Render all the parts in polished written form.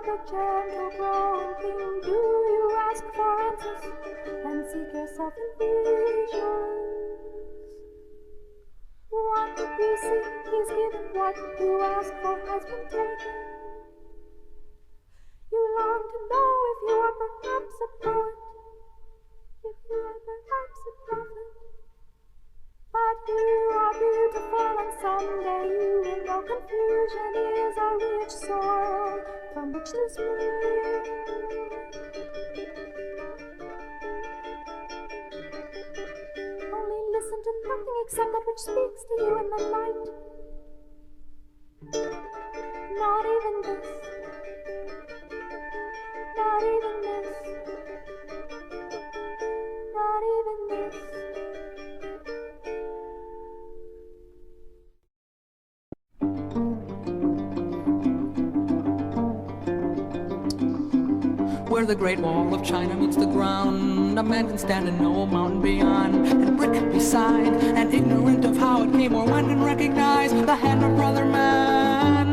like a gentle growing thing. Do you ask for answers and seek yourself in visions? Want to be seen, he's given. What you ask for has been taken. You long to know if you are perhaps a poet, if you are perhaps a prophet. But you are beautiful, and someday you will know confusion is a rich soil from which to spring. Only listen to nothing except that which speaks to you in the night. Not even this. Not even this. Not even this. Where the Great Wall of China meets the ground, a man can stand and know a mountain beyond, and brick beside, and ignorant of how it came or went, and recognize the hand of brother man.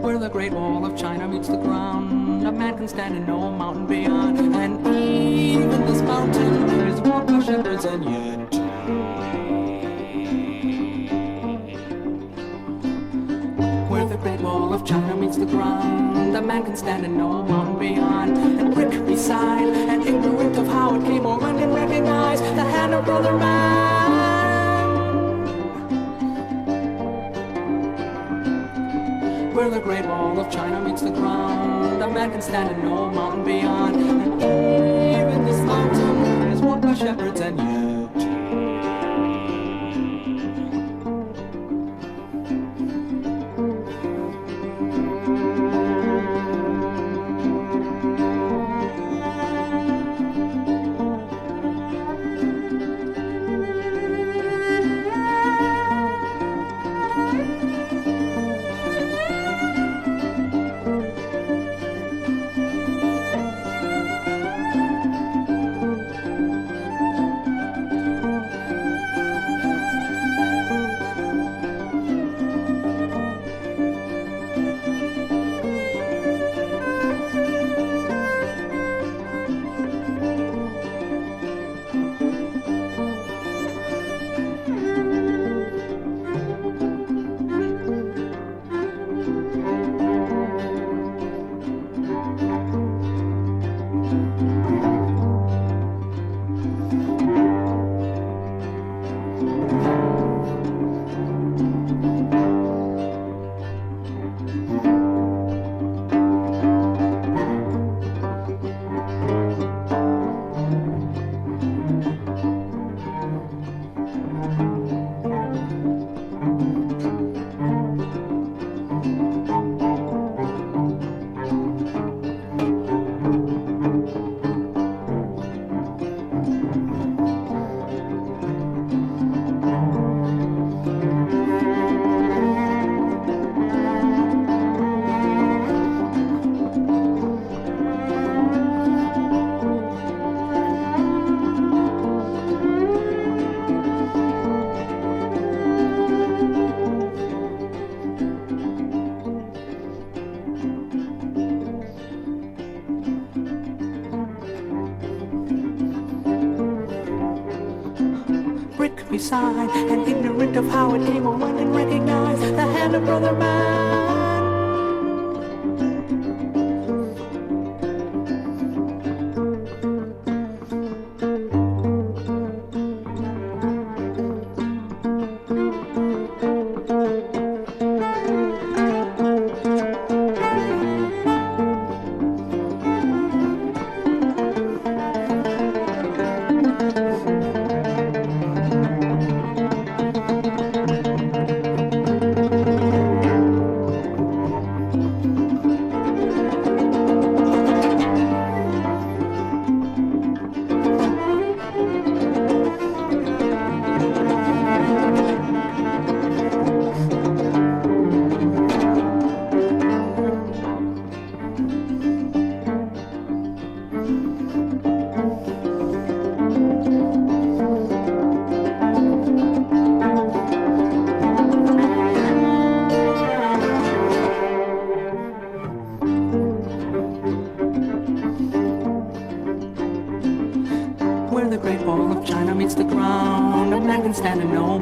Where the Great Wall of China meets the ground, a man can stand and know a mountain beyond, and even this mountain is walked by shepherds, and yet the Great Wall of China meets the ground, a man can stand and know a mountain beyond, and brick beside, and ignorant of how it came or when, can recognize the hand of brother man. Where the Great Wall of China meets the ground, a man can stand and know a mountain beyond, and even this mountain is walked by shepherds, and yet beside, and ignorant of how it came or went, and recognize the hand of brother man.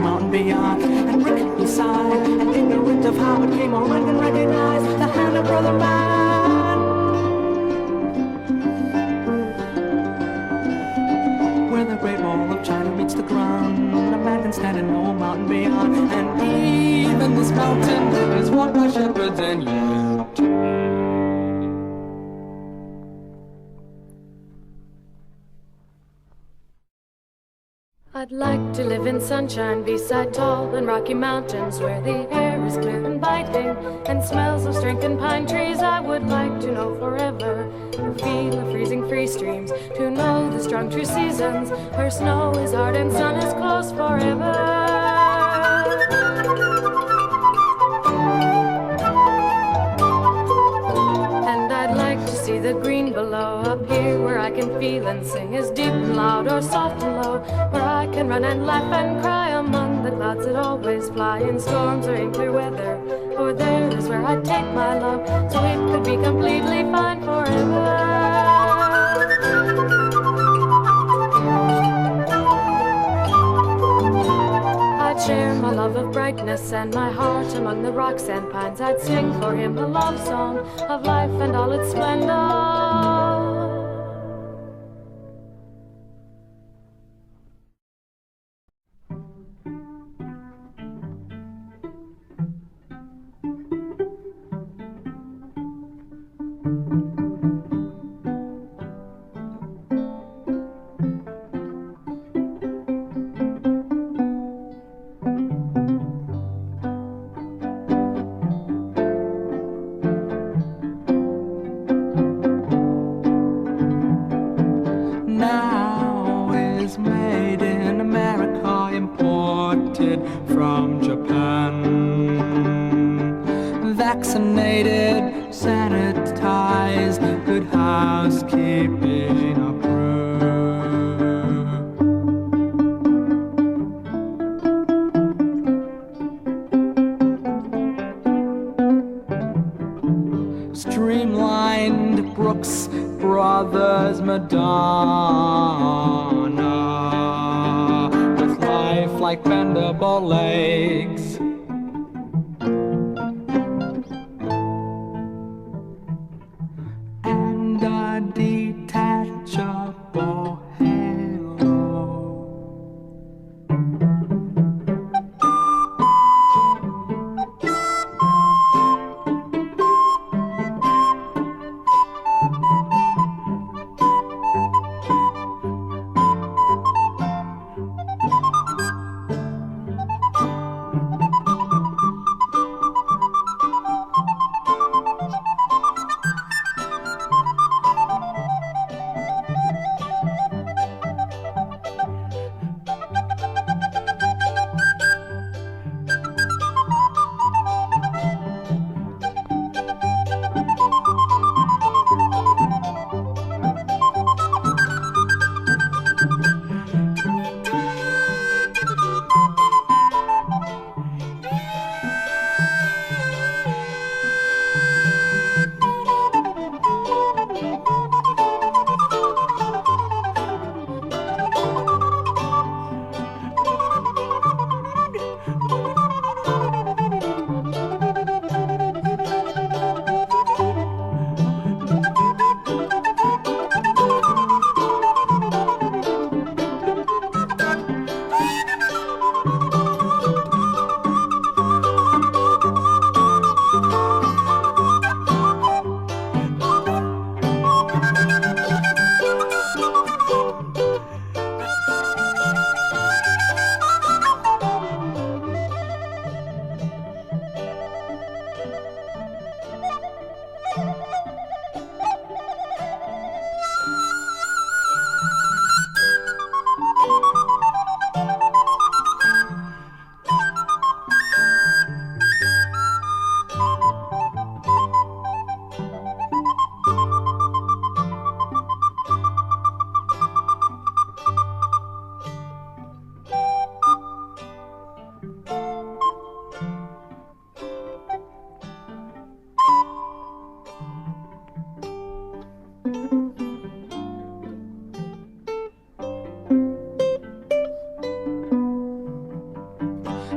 mountain beyond. And Rick, he sighed, and ignorant of how it came on, went and recognized the hand of Brother Man. Where the great wall of China meets the ground, a man can stand in no mountain beyond. And even this mountain is walked by shepherds and yet. I'd like to live in sunshine beside tall and rocky mountains where the air is clear and biting and smells of strength and pine trees. I would like to know forever the feel of freezing free streams, to know the strong true seasons where snow is hard and sun is close forever. See the green below, up here where I can feel and sing is deep and loud or soft and low, where I can run and laugh and cry among the clouds that always fly in storms or in clear weather. For there is where I take my love, so it could be completely fine forever. I'd share my love of brightness and my heart among the rocks and pines. I'd sing for him a love song of life and all its splendor. From Japan, vaccinated, sanitized, good housekeeping approved. Streamlined Brooks Brothers Madonna, like bendable legs. And a detachable halo.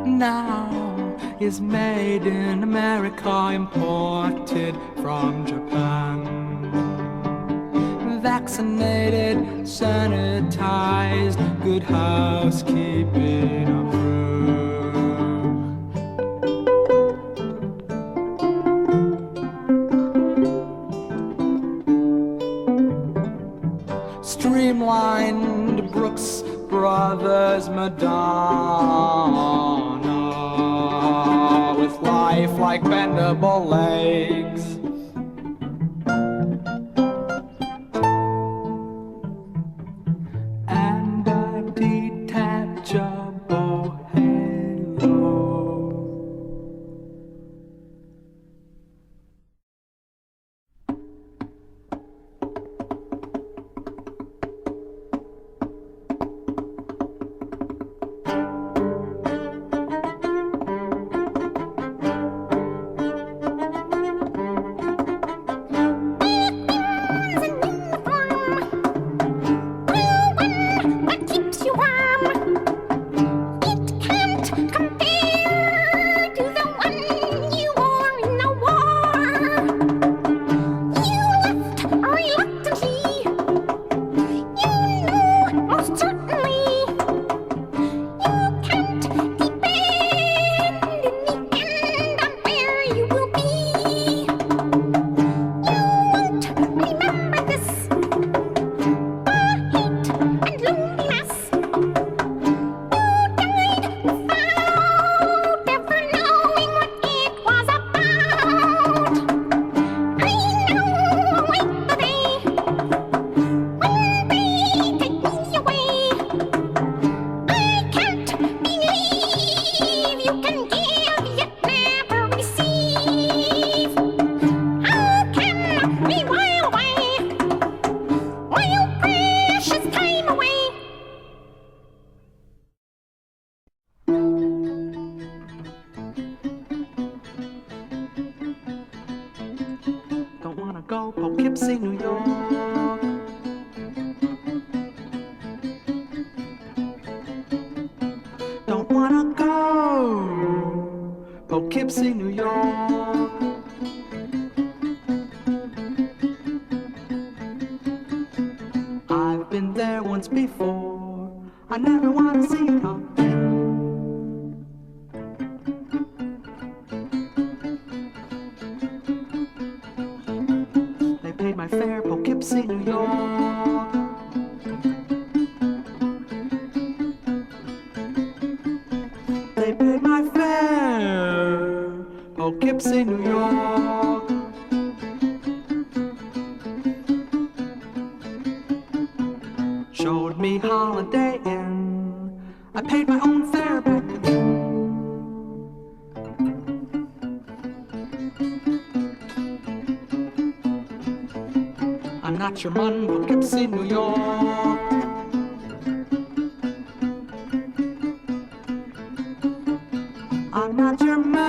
now is made in America, imported from Japan. Vaccinated, sanitized, good housekeeping approved. Streamlined Brooks Brothers Madonna, with life like bendable legs. And a detachable halo. Go Poughkeepsie, New York. Don't wanna go Poughkeepsie, New York. I've been there once before. I never wanna see it again. My fare, Poughkeepsie, New York. They paid my fare, Poughkeepsie, New York. Showed me Holiday Inn. I paid my own fare back again. I'm not your man, Poughkeepsie, New York. I'm not your man.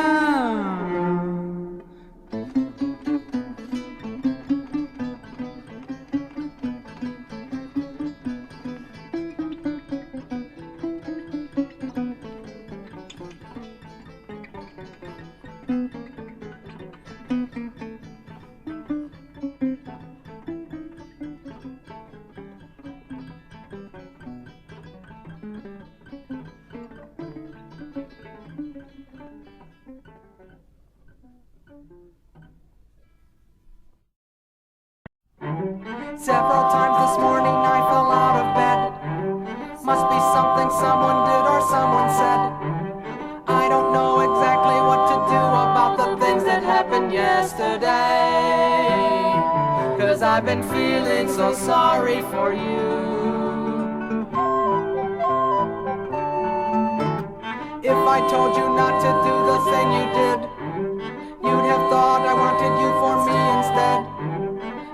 Several times this morning I fell out of bed. Must be something someone did or someone said. I don't know exactly what to do about the things that happened yesterday. 'Cause I've been feeling so sorry for you. If I told you not to do the thing you did, you'd have thought I wanted you for me instead.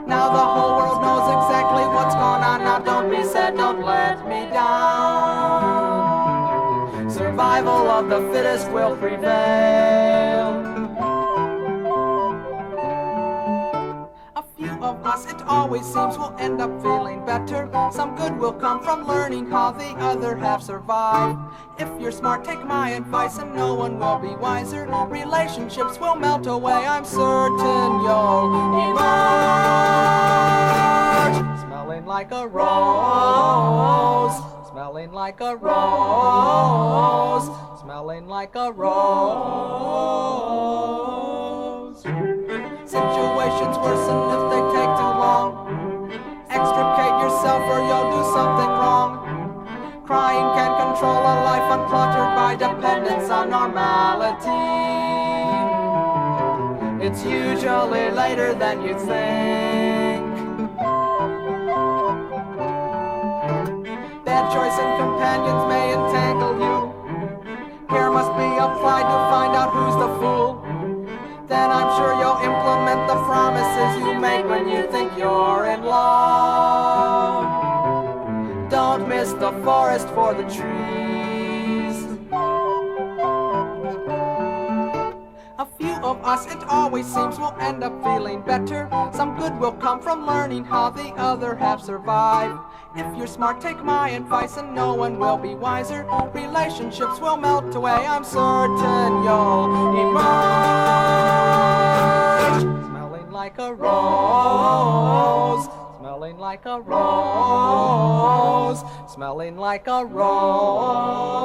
Now the whole world knows exactly what's going on. Now don't be sad, don't let me down. Survival of the fittest will prevail. A few of us, it always seems, will end up feeling better. Some good will come from learning how the other half survived. If you're smart, take my advice and no one will be wiser. Relationships will melt away, I'm certain you'll emerge. Smelling like a rose, smelling like a rose, smelling like a rose. Situations worsen if they take too long. Extricate yourself or you'll do something wrong. Crying can't control a life uncluttered by dependence on normality. It's usually later than you think. Bad choice in companions may entangle you. Care must be applied to find out who's the fool. Then I'm sure you'll implement the promises you make when you think you're in love. Don't miss the forest for the trees. A few of us, it always seems, will end up feeling better. Some good will come from learning how the other half survived. If you're smart, take my advice and no one will be wiser. Relationships will melt away, I'm certain you'll emerge. Smelling like a rose, smelling like a rose, smelling like a rose.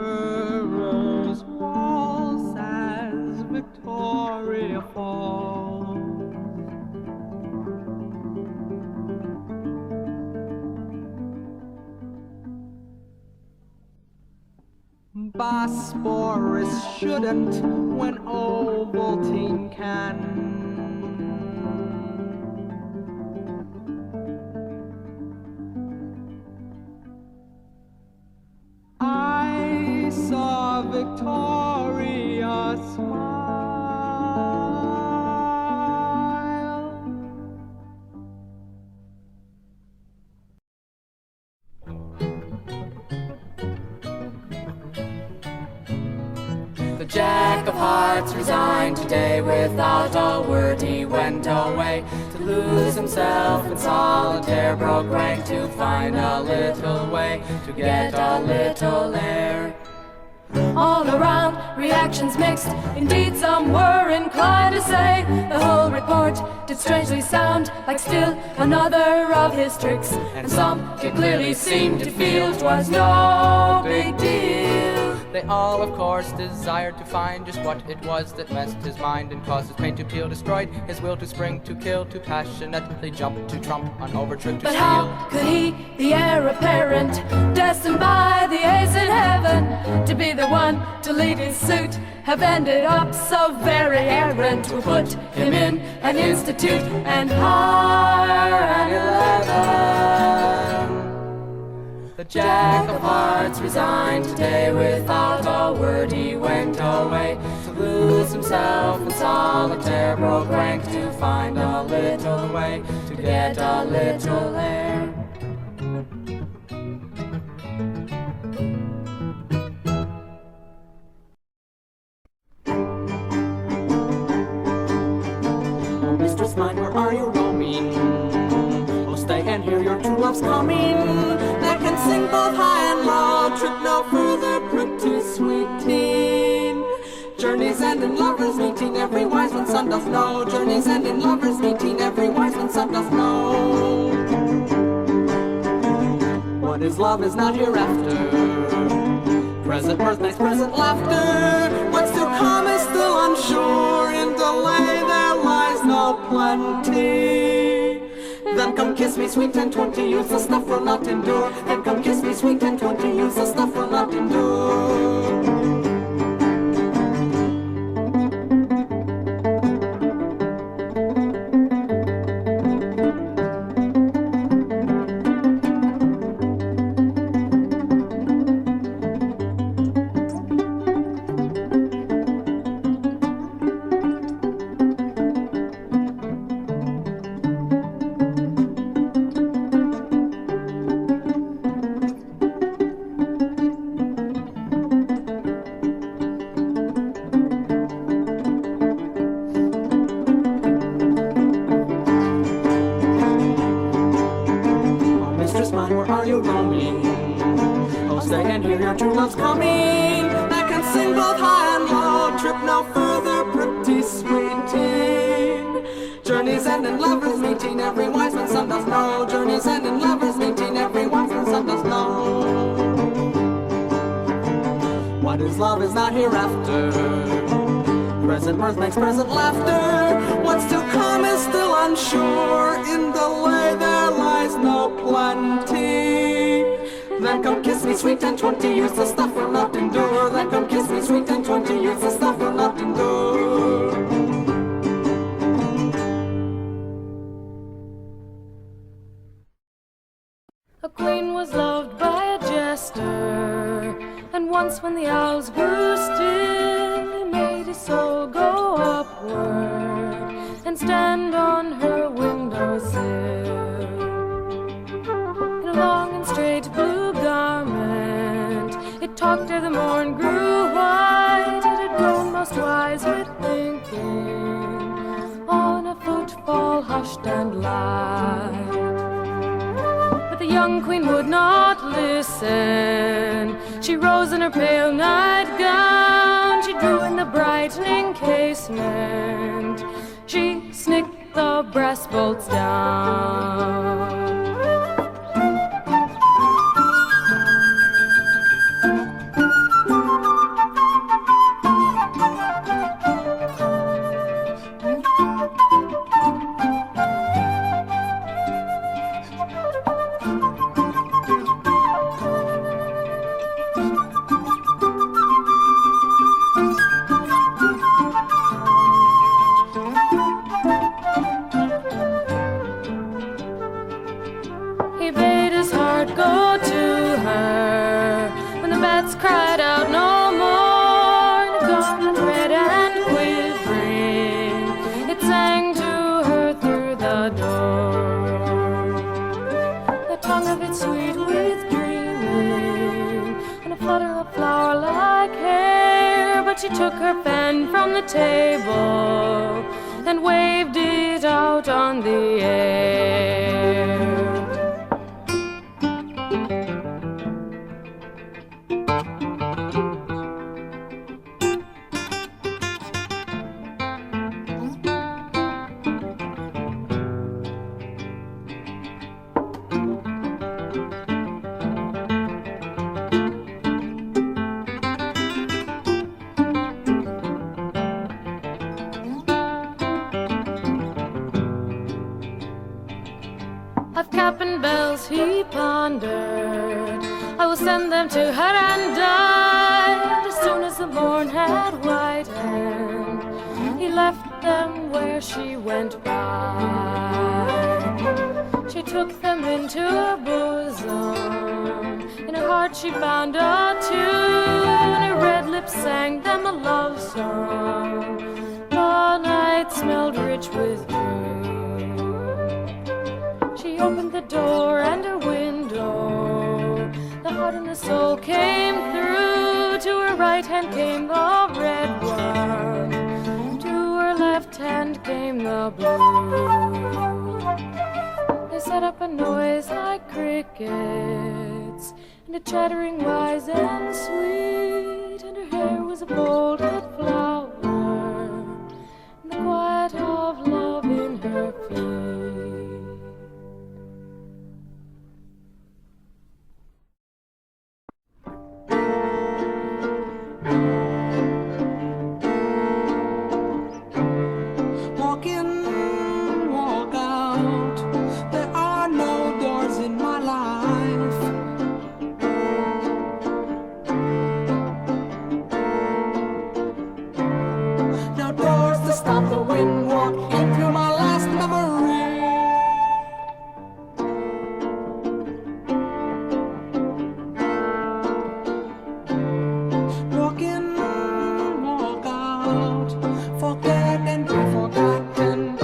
Emperor's waltz as Victoria falls. Bosporus shouldn't when Ovaltine can. I saw Victoria smile. The Jack of Hearts resigned today. Without a word he went away to lose himself in solitaire. Broke rank to find a little way to get a little air. All around, reactions mixed. Indeed, some were inclined to say the whole report did strangely sound like still another of his tricks. And some did clearly seem to feel 'twas no big deal. They all, of course, desired to find just what it was that messed his mind and caused his pain to peel, destroyed his will to spring, to kill, to passionately jump, to trump on overture, to But steal. how could he, the heir apparent, destined by the ace in heaven to be the one to lead his suit, have ended up so very errant? Who put him in an institute and hire an 11? The Jack of Hearts resigned today. Without a word he went away to lose himself in solitaire. Broke rank to find a little way to get a little air. Oh, Mistress Mine, where are you roaming? Oh, stay and hear your true love's coming. That can sing both high and low, trip no further, pretty sweet teen. Journeys end in lovers meeting, every wise man's son doth know. Journeys end in lovers meeting, every wise man's son doth know. What is love is not hereafter. Present birthdays, present laughter. What's to come is still unsure. In delay there lies no plenty. Then come kiss me, sweet 10-20, use the stuff will not endure. Then come kiss me, sweet 10-20, use the stuff will not endure. you're roaming. Oh, stay and hear your true love's coming. I can sing both high and low. Trip no further, pretty sweeting. Journeys end and lovers meeting. Every wise man son does know. Journeys end and lovers meeting. Every wise man son does know. What is love is not hereafter. Present mirth makes present laughter. What's to come is still unsure. In the way there lies no plenty. Then come kiss me sweet and 20 years, the stuff will not endure. Then come kiss me sweet and 20 years, the stuff will not endure. A queen was loved by a jester, and once when the owls grew still, he made his soul go upward and stand on her windowsill. In a long and straight blue garment, it talked ere the morn grew white. It had grown most wise with thinking, on a footfall hushed and light. The young queen would not listen. She rose in her pale nightgown. She drew in the brightening casement. She snicked the brass bolts down. Cried out no more. In a garment red and quivering, it sang to her through the door. The tongue of it sweet with dreaming, and a flutter of flower-like hair. But she took her fan from the table and waved it out on the air. Of cap and bells he pondered, I will send them to her and die. And as soon as the morn had whitened, he left them where she went by. She took them into her bosom, in her heart she found a tune. Her red lips sang them a love song, the night smelled rich with dew. She opened the door and her window, the heart and the soul came through. To her right hand came the red one, to her left hand came the blue. They set up a noise like crickets, and a chattering wise and sweet. And her hair was a folded flower, and the quiet of love in her feet. Walk in, walk out, there are no doors in my life. No doors to stop the wind, walk into my last memory. Walk in, walk out, forget and be forgotten.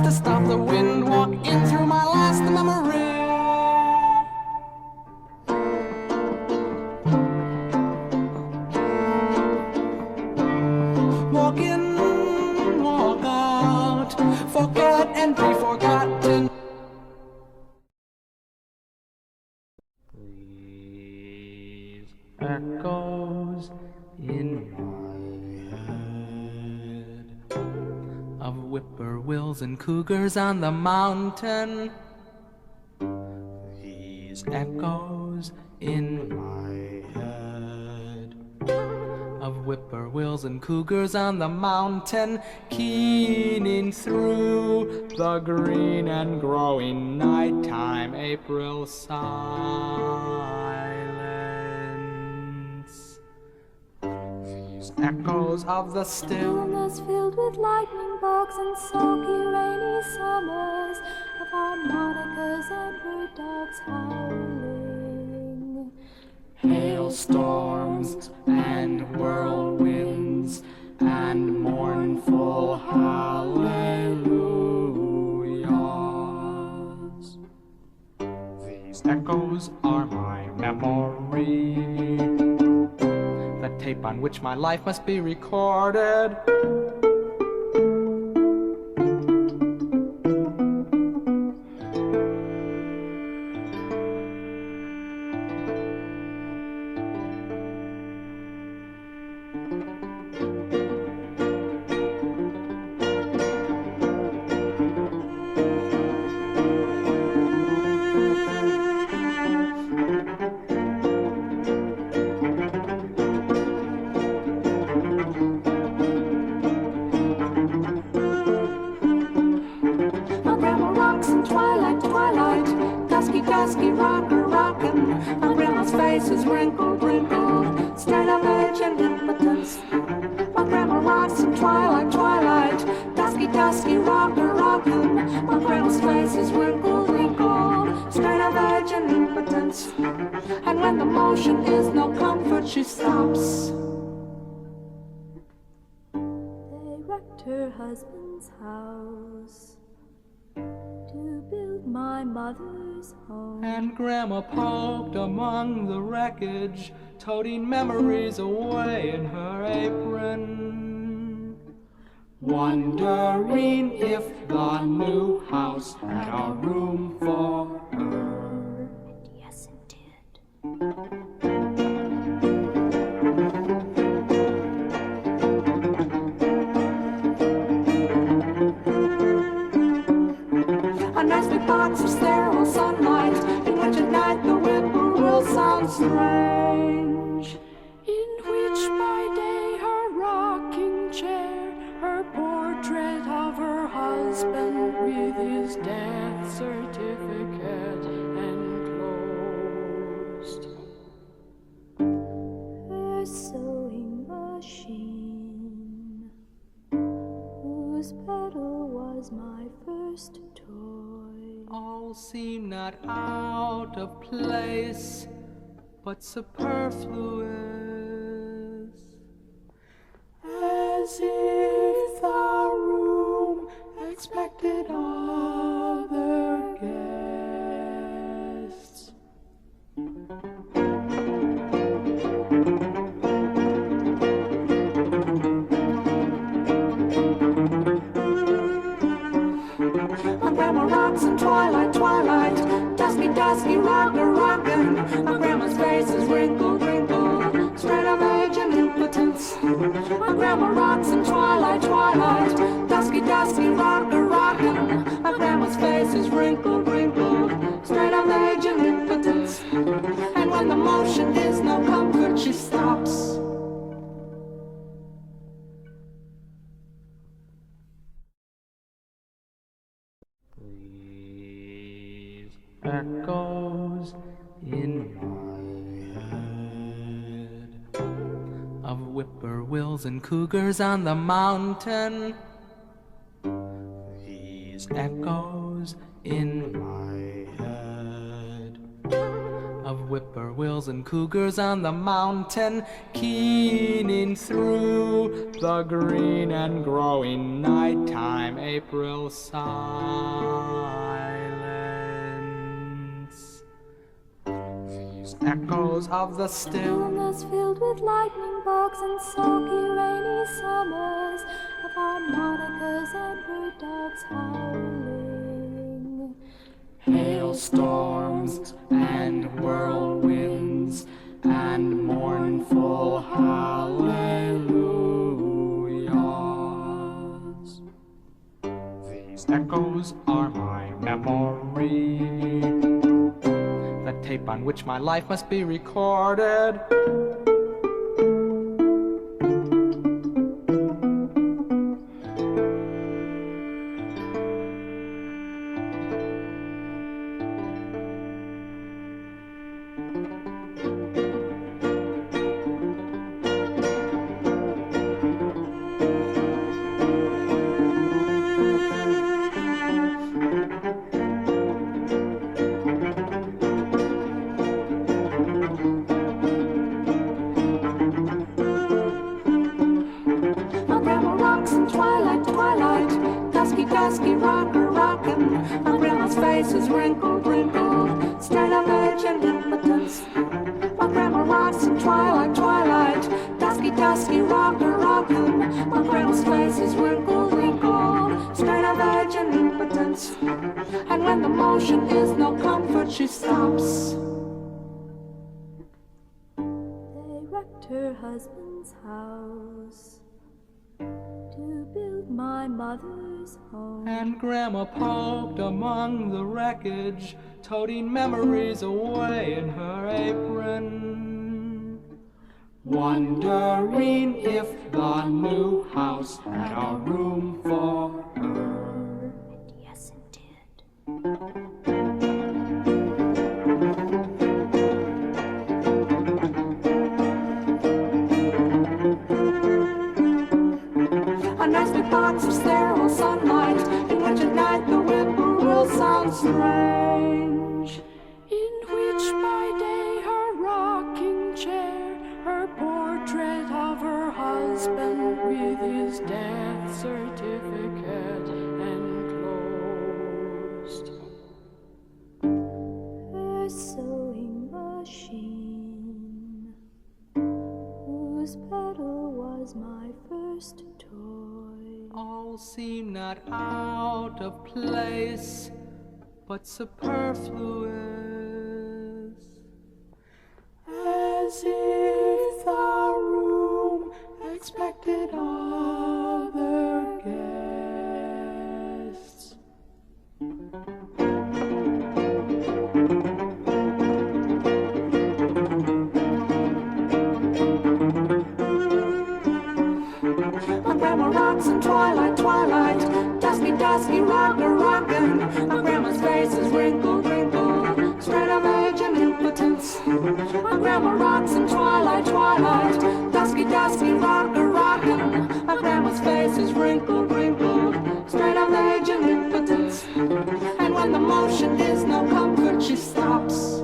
to stop the wind, walk in through my last memory. Walk in, walk out, forget and be forgotten. These echoes in my head of whippoorwills and cougars on the mountain. These echoes in my head of whippoorwills and cougars on the mountain, keening through the green and growing nighttime April silence. These echoes of the Stillness filled with lightning bugs and sulky rainy summers, of harmonicas and bird dogs howling. hailstorms and whirlwinds and mournful hallelujahs. These echoes are my memory, the tape on which my life must be recorded. Dusky rocker rockin', my grandma's face is wrinkled, wrinkled, straight of age and impotence. My grandma rocks in twilight, twilight, dusky rocker rockin', my grandma's face is wrinkled, wrinkled, straight of age and impotence. And when the motion is no comfort, she stops. They wrecked her husband's house to build my mother's home. And Grandma poked among the wreckage, toting memories away in her apron, wondering if the new house had a room for her. And yes, it did. A nice big box of sterile sunlight, in which at night the whippoorwill sounds strange, in which by day her rocking chair, her portrait of her husband with his death certificate enclosed, her sewing machine, whose pedal was my first toy. All seem not out of place, but superfluous, as if the room expected other guests. My grandma rocks in twilight, twilight, dusky rocker rockin'. My grandma's face is wrinkled, wrinkled, straight of age and impotence. My grandma rocks in twilight, twilight, dusky rocker rockin'. My grandma's face is wrinkled, wrinkled, straight of age and impotence. And when the motion is no comfort, she stops. Echoes in my head of whippoorwills and cougars on the mountain. These echoes in my head of whippoorwills and cougars on the mountain, keening through the green and growing nighttime April silence. These echoes of the Stillness filled with lightning bugs and sulky rainy summers, of harmonicas and bird dogs howling, hailstorms and whirlwinds and mournful hallelujahs. These echoes are my memory, the tape on which my life must be recorded. Dusky rocker rockin', my grandma's face is wrinkled, wrinkled, straight of age and impotence. My grandma rocks in twilight, twilight, dusky rocker rockin', my grandma's face is wrinkled, wrinkled, straight of age and impotence. And when the motion is no comfort, she stops. They wrecked her husband's house to build my mother's home. And Grandma poked among the wreckage, toting memories away in her apron, wondering if the new house had a room for her. And yes, it did. A nice big box of sterile sunlight, in which at night the whippoorwill sounds strange, in which by day her rocking chair, her portrait of her husband with his death certificate enclosed, her sewing machine, whose pedal was my first toy. All seem not out of place, but superfluous, as if the room expected other guests. My grandma rocks in twilight, twilight, dusky rocker rockin'. My grandma's face is wrinkled, wrinkled, straight of age and impotence. My grandma rocks in twilight, twilight, dusky rocker rockin'. My grandma's face is wrinkled, wrinkled, straight of age and impotence. And when the motion is no comfort, she stops.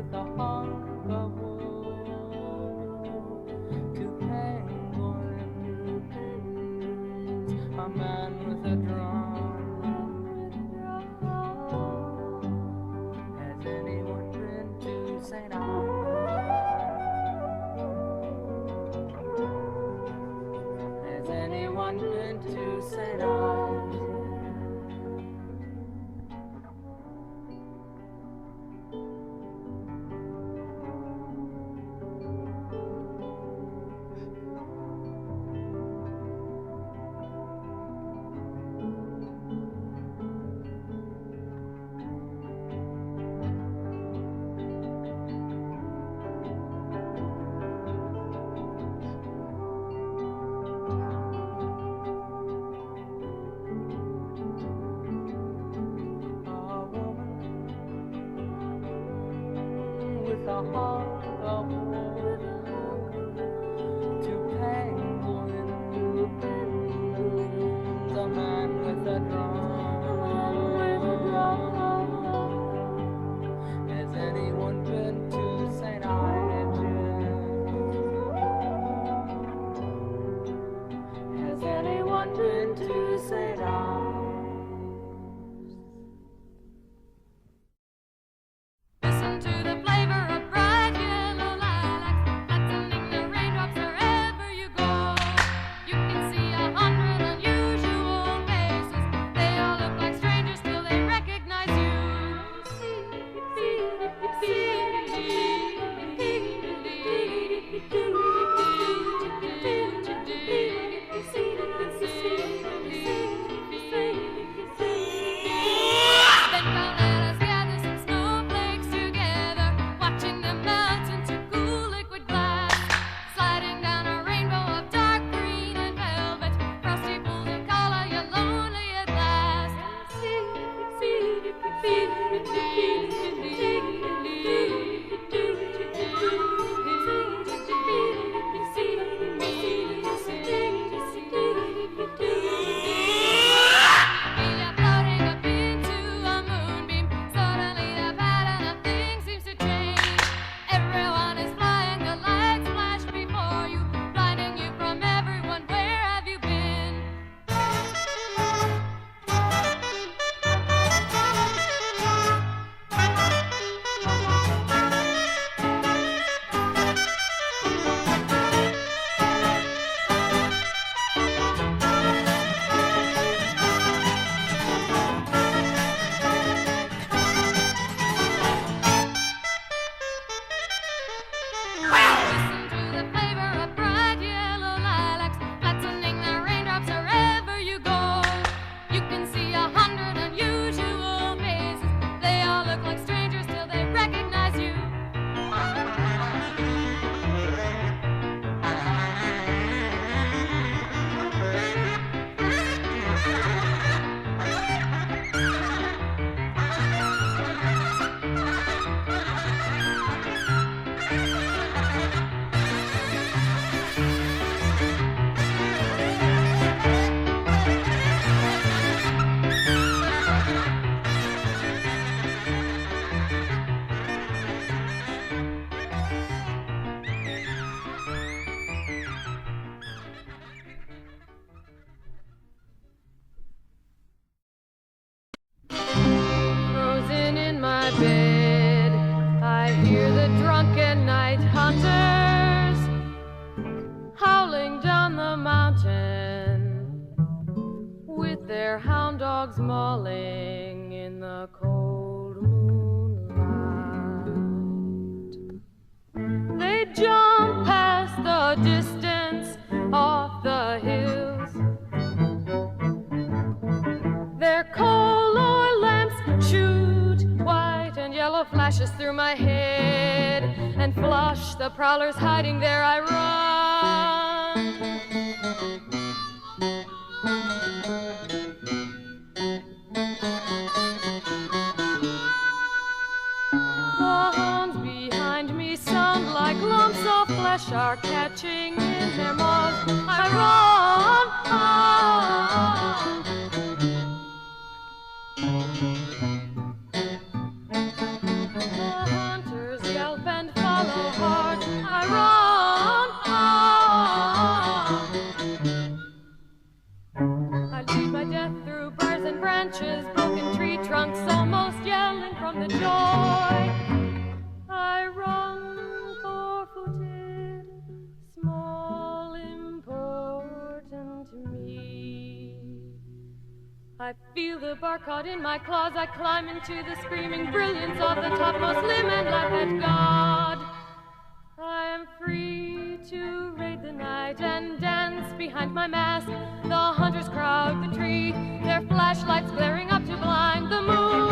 with a hunk of wood, two penguins, a man with a drum. Has anyone been to St. Ives? Has anyone been to St. Ives? A hunk of wood, two penguins, a man with a drum. Has anyone been to St. Ives yet? Has anyone been to St. Ives? Listen to the flavor of bright yellow lilacs, flattening the raindrops wherever you go. You can see 100 unusual faces. They all look like strangers till they recognize you. Then come let us gather some snowflakes together, watching them melt into cool liquid glass, sliding down a rainbow of dark green and velvet, frosty pools of color, you're lonely at last. Floating up into a moonbeam, suddenly the pattern of things seems to change. Everyone is flying, the lights flash before you, blinding you from everyone. Where have you been? Listen to the flavor of bright yellow lilacs, flattening the raindrops wherever you go. You can see 100 unusual faces. They all look like strangers till they recognize you. Frozen in my bed, I hear the drunken night hunters howling down the mountain with their hound dogs mauling in the cold moonlight. They jump past the distance off the hills. Their color lamps shoot white and yellow flashes through my head and flush the prowlers hiding there. I run. The hounds behind me sound like lumps of flesh are catching in their maws. I run. The hunters gather are caught in my claws, I climb into the screaming brilliance of the topmost limb and laugh at God. I am free to raid the night and dance behind my mask. The hunters crowd the tree, their flashlights glaring up to blind the moon.